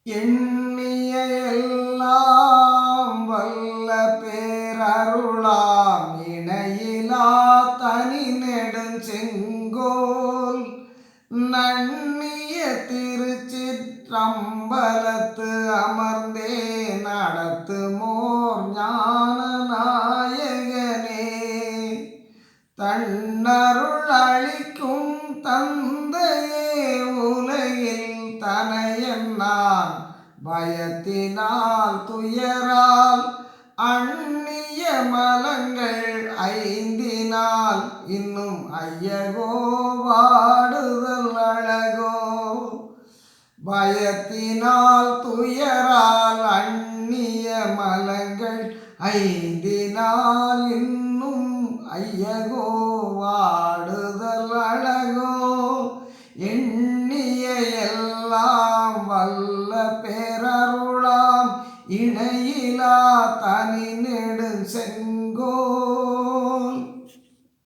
எண்ணிய எல்லாம் வல்ல பேரருளாம் இணையிலா தனி நெடுஞ்செங்கோல் நன்னிய திருச்சிற்றம்பலத்து அமர்ந்தே நடத்துமோர் ஞான நாயகனே. தன்னருள் அளிக்கும் தந்தையே உலகில் தனையன்னான் பயத்தினால் துயரால் அந்நிய மலங்கள் ஐந்தினால் இன்னும் ஐயகோ வாடுதல் அழகோ. பயத்தினால் துயரால் அந்நிய மலங்கள் ஐந்தினால் இன்னும் ஐயகோ வாடுதல் அழகோ. எண்ணிய எல்லாம் வல்ல பேரருளாம் இணையிலா தனி நெடுஞ்செங்கோல்